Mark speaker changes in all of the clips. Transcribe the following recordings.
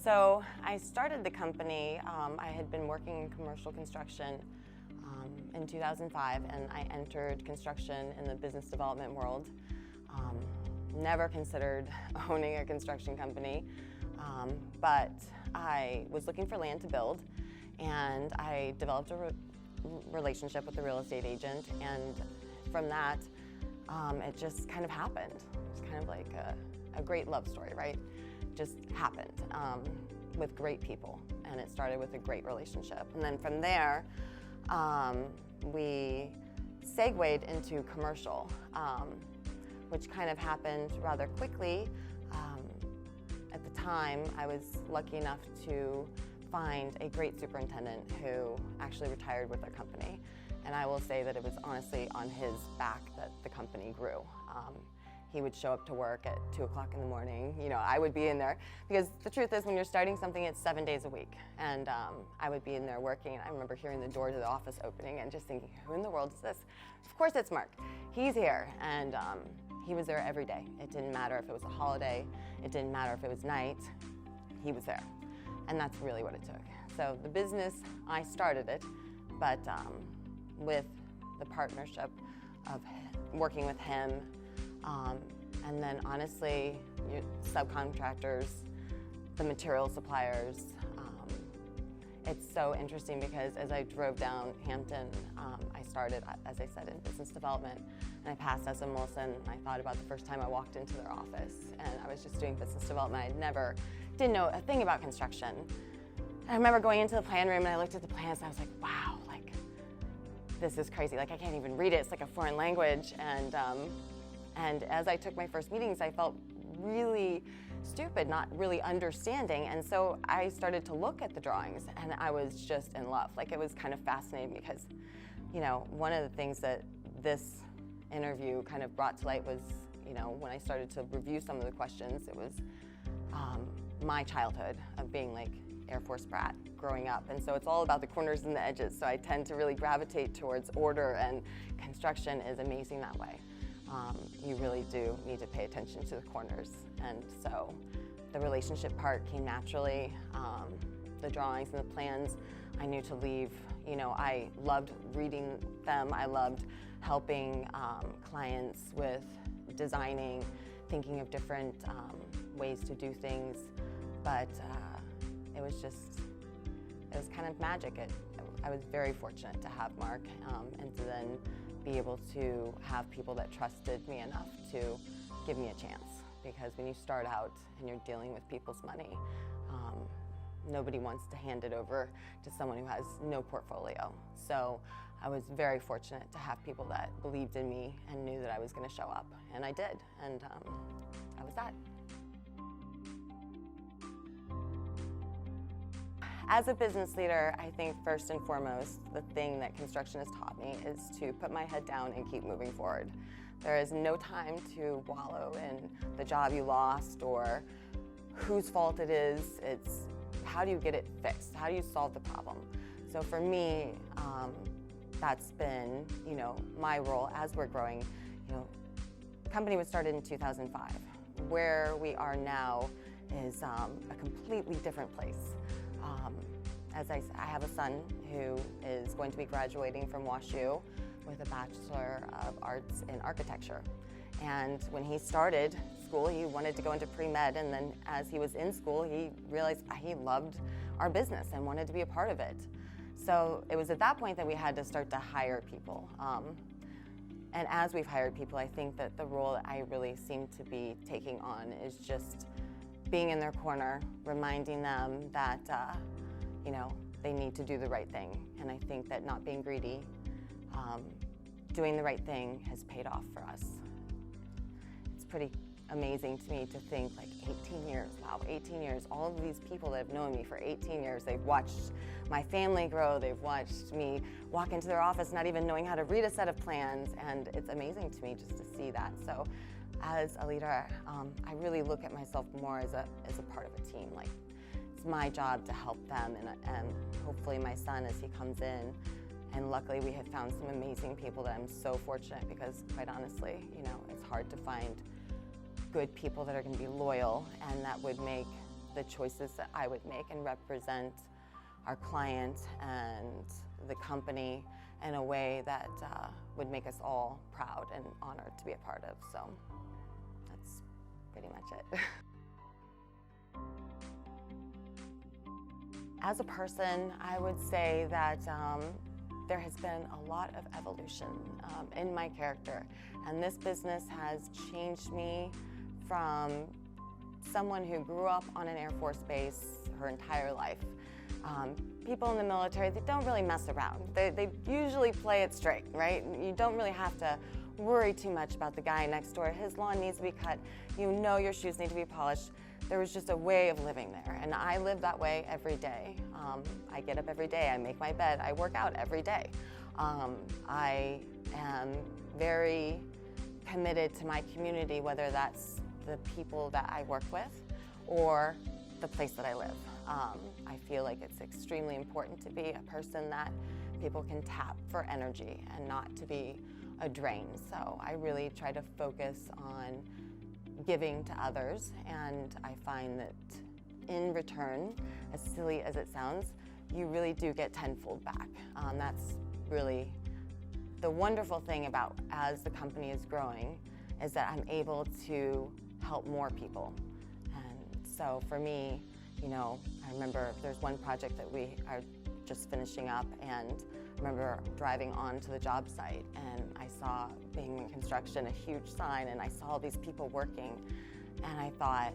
Speaker 1: So I started the company, I had been working in commercial construction in 2005, and I entered construction in the business development world. Never considered owning a construction company, but I was looking for land to build, and I developed a relationship with a real estate agent, and from that, it just kind of happened. It was kind of like a great love story, right? Just happened with great people, and it started with a great relationship. And then from there, we segued into commercial, which kind of happened rather quickly. At the time, I was lucky enough to find a great superintendent who actually retired with our company. And I will say that it was honestly on his back that the company grew. He would show up to work at 2 o'clock in the morning. You know, I would be in there, because the truth is, when you're starting something, it's 7 days a week. And I would be in there working, and I remember hearing the door to the office opening and just thinking, who in the world is this? Of course it's Mark. He's here. And he was there every day. It didn't matter if it was a holiday. It didn't matter if it was night. He was there. And that's really what it took. So the business, I started it, but with the partnership of working with him, and then honestly, subcontractors, the material suppliers. It's so interesting because as I drove down Hampton, I started, as I said, in business development, and I passed SM Wilson. I thought about the first time I walked into their office, and I was just doing business development. Didn't know a thing about construction. I remember going into the plan room, and I looked at the plans, and I was like, wow, like, this is crazy. Like, I can't even read it. It's like a foreign language. And as I took my first meetings, I felt really stupid, not really understanding. And so I started to look at the drawings, and I was just in love. Like, it was kind of fascinating because, you know, one of the things that this interview kind of brought to light was, you know, when I started to review some of the questions, it was my childhood of being like Air Force brat growing up. And so it's all about the corners and the edges. So I tend to really gravitate towards order, and construction is amazing that way. You really do need to pay attention to the corners. And so the relationship part came naturally. The drawings and the plans, I knew to leave. You know, I loved reading them. I loved helping clients with designing, thinking of different ways to do things. But it was kind of magic. I was very fortunate to have Mark, and to then be able to have people that trusted me enough to give me a chance. Because when you start out and you're dealing with people's money, nobody wants to hand it over to someone who has no portfolio. So I was very fortunate to have people that believed in me and knew that I was going to show up, and I did, and that was that. As a business leader, I think first and foremost, the thing that construction has taught me is to put my head down and keep moving forward. There is no time to wallow in the job you lost or whose fault it is. It's how do you get it fixed? How do you solve the problem? So for me, that's been, you know, my role as we're growing. You know, the company was started in 2005. Where we are now is a completely different place. As I have a son who is going to be graduating from WashU with a Bachelor of Arts in Architecture. And when he started school, he wanted to go into pre-med, and then as he was in school, he realized he loved our business and wanted to be a part of it. So it was at that point that we had to start to hire people. And as we've hired people, I think that the role that I really seem to be taking on is just being in their corner, reminding them that you know, they need to do the right thing. And I think that not being greedy, doing the right thing has paid off for us. It's pretty amazing to me to think, like, 18 years, wow, 18 years, all of these people that have known me for 18 years, they've watched my family grow, they've watched me walk into their office not even knowing how to read a set of plans, and it's amazing to me just to see that. So as a leader, I really look at myself more as a part of a team. Like, it's my job to help them, and hopefully my son, as he comes in, and luckily we have found some amazing people that I'm so fortunate, because quite honestly, it's hard to find good people that are going to be loyal and that would make the choices that I would make and represent our client and the company in a way that would make us all proud and honored to be a part of. So that's pretty much it. As a person, I would say that there has been a lot of evolution in my character, and this business has changed me from someone who grew up on an Air Force base her entire life. People in the military, they don't really mess around. They usually play it straight, right? You don't really have to worry too much about the guy next door. His lawn needs to be cut. You know your shoes need to be polished. There was just a way of living there, and I live that way every day. I get up every day, I make my bed, I work out every day. I am very committed to my community, whether that's the people that I work with or the place that I live. I feel like it's extremely important to be a person that people can tap for energy and not to be a drain. So I really try to focus on giving to others, and I find that in return, as silly as it sounds, you really do get tenfold back. That's really the wonderful thing about as the company is growing, is that I'm able to help more people. And so for me, you know, I remember there's one project that we are just finishing up, and I remember driving onto the job site and I saw Bingman Construction, a huge sign, and I saw all these people working, and I thought,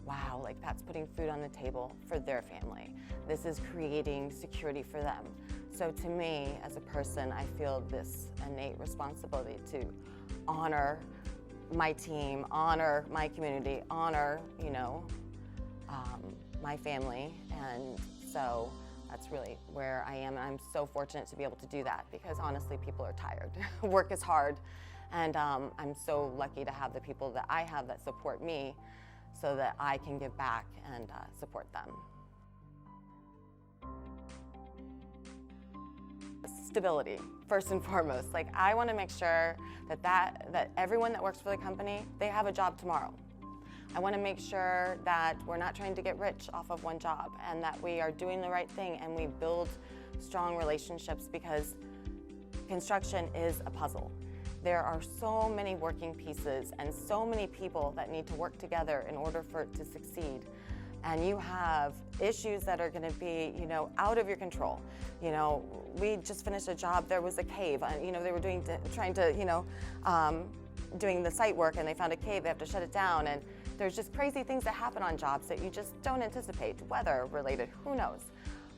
Speaker 1: wow, like that's putting food on the table for their family. This is creating security for them. So to me, as a person, I feel this innate responsibility to honor my team, honor my community, honor, you know, my family. And so that's really where I am. And I'm so fortunate to be able to do that, because honestly, people are tired. Work is hard. And I'm so lucky to have the people that I have that support me, so that I can give back and support them. Stability, first and foremost. Like, I want to make sure that everyone that works for the company, they have a job tomorrow. I want to make sure that we're not trying to get rich off of one job, and that we are doing the right thing and we build strong relationships, because construction is a puzzle. There are so many working pieces and so many people that need to work together in order for it to succeed. And you have issues that are going to be, you know, out of your control. You know, we just finished a job, there was a cave, you know, they were doing the site work, and they found a cave, they have to shut it down, and there's just crazy things that happen on jobs that you just don't anticipate, weather related, who knows.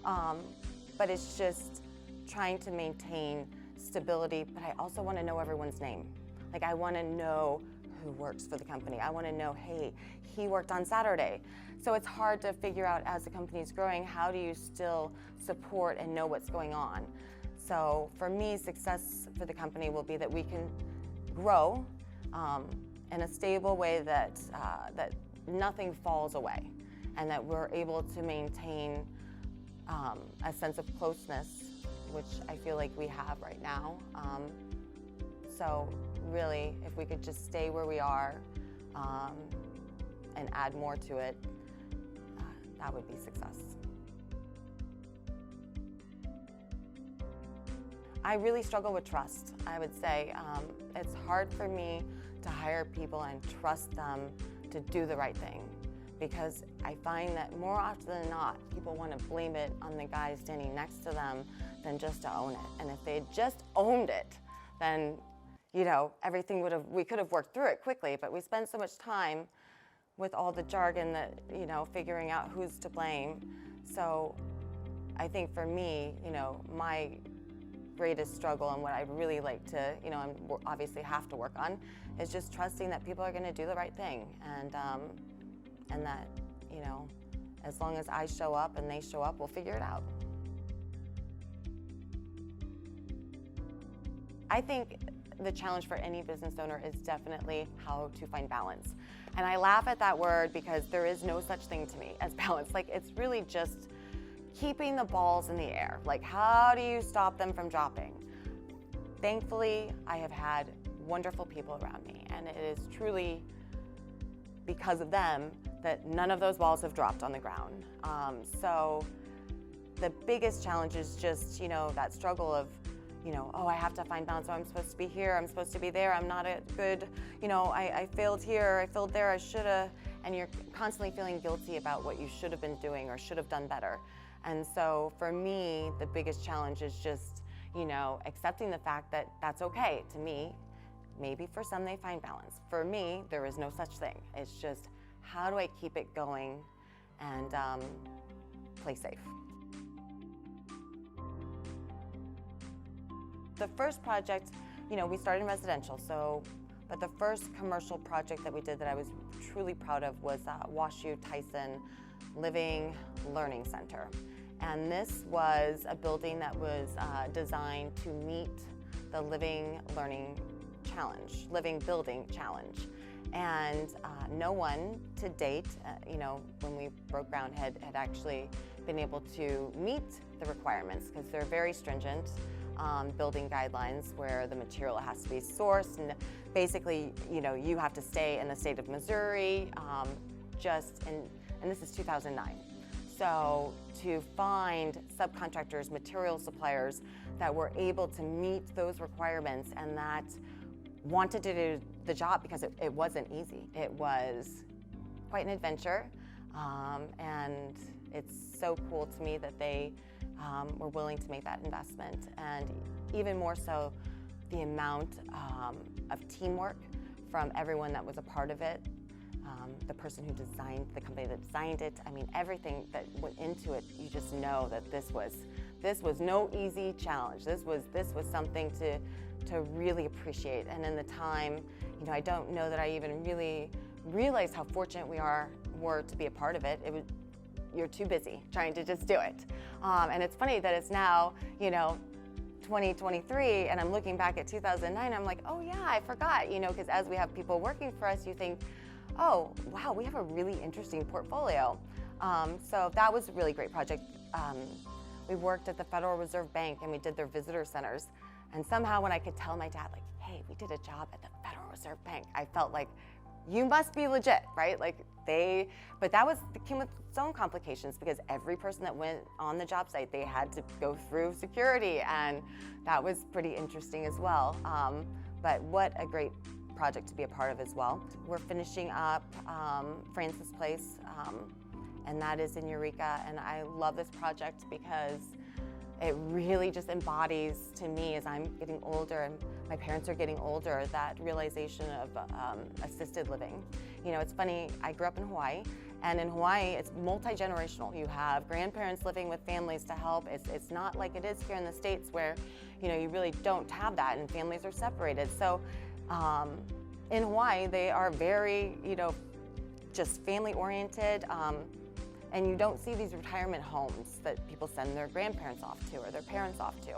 Speaker 1: But it's just trying to maintain stability, but I also want to know everyone's name. Like, I want to know who works for the company. I want to know, hey, he worked on Saturday. So it's hard to figure out, as the company is growing, how do you still support and know what's going on? So for me, success for the company will be that we can grow in a stable way, that nothing falls away, and that we're able to maintain a sense of closeness, which I feel like we have right now. So really, if we could just stay where we are and add more to it, that would be success. I really struggle with trust, I would say. It's hard for me to hire people and trust them to do the right thing, because I find that more often than not, people want to blame it on the guy standing next to them than just to own it. And if they had just owned it, then, you know, we could have worked through it quickly, but we spend so much time with all the jargon that, you know, figuring out who's to blame. So I think for me, you know, my greatest struggle, and what I'd really like to, you know, and obviously have to work on, is just trusting that people are going to do the right thing, and that, you know, as long as I show up and they show up, we'll figure it out. I think the challenge for any business owner is definitely how to find balance. And I laugh at that word, because there is no such thing to me as balance. Like, it's really just keeping the balls in the air. Like, how do you stop them from dropping? Thankfully, I have had wonderful people around me, and it is truly because of them that none of those balls have dropped on the ground. So the biggest challenge is just, that struggle of, oh, I have to find balance. Oh, I'm supposed to be here. I'm supposed to be there. I'm not a good, I failed here. I failed there. I should have. And you're constantly feeling guilty about what you should have been doing or should have done better. And so for me, the biggest challenge is just, accepting the fact that that's okay. To me, maybe for some they find balance. For me, there is no such thing. It's just, how do I keep it going and play safe? The first project, we started in residential, but the first commercial project that we did that I was truly proud of was WashU Tyson Living Learning Center. And this was a building that was designed to meet the Living Learning Challenge, Living Building Challenge. And no one to date, when we broke ground, had actually been able to meet the requirements, because they're very stringent building guidelines where the material has to be sourced, and basically, you have to stay in the state of Missouri, and this is 2009. So to find subcontractors, material suppliers that were able to meet those requirements and that wanted to do the job, because it wasn't easy. It was quite an adventure, and it's so cool to me that they were willing to make that investment, and even more so the amount of teamwork from everyone that was a part of it. The person who designed the company that designed it, everything that went into it, you just know that this was no easy challenge. This was something to really appreciate. And in the time, I don't know that I even really realized how fortunate we were to be a part of it. You're too busy trying to just do it. And it's funny that it's now, 2023, and I'm looking back at 2009, I'm like, oh yeah, I forgot, because as we have people working for us, you think, oh, wow, we have a really interesting portfolio. So that was a really great project. We worked at the Federal Reserve Bank, and we did their visitor centers. And somehow when I could tell my dad, like, hey, we did a job at the Federal Reserve Bank, I felt like, you must be legit, right? But that came with its own complications, because every person that went on the job site, they had to go through security, and that was pretty interesting as well. But what a great project to be a part of as well. We're finishing up Francis Place, and that is in Eureka, and I love this project because it really just embodies, to me, as I'm getting older and my parents are getting older, that realization of assisted living. It's funny, I grew up in Hawaii, and in Hawaii, it's multi-generational. You have grandparents living with families to help. It's not like it is here in the States where, you really don't have that, and families are separated. So in Hawaii, they are very, just family-oriented. And you don't see these retirement homes that people send their grandparents off to or their parents off to.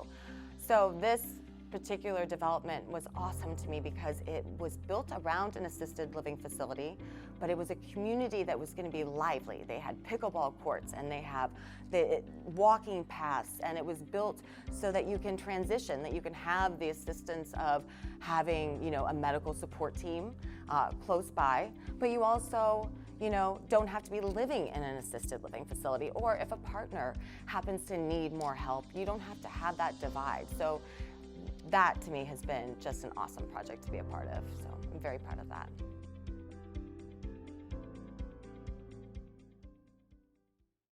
Speaker 1: So this particular development was awesome to me because it was built around an assisted living facility, but it was a community that was going to be lively. They had pickleball courts, and they have the walking paths, and it was built so that you can transition, that you can have the assistance of having, a medical support team close by, but you also don't have to be living in an assisted living facility, or if a partner happens to need more help, you don't have to have that divide. So that, to me, has been just an awesome project to be a part of. So I'm very proud of that.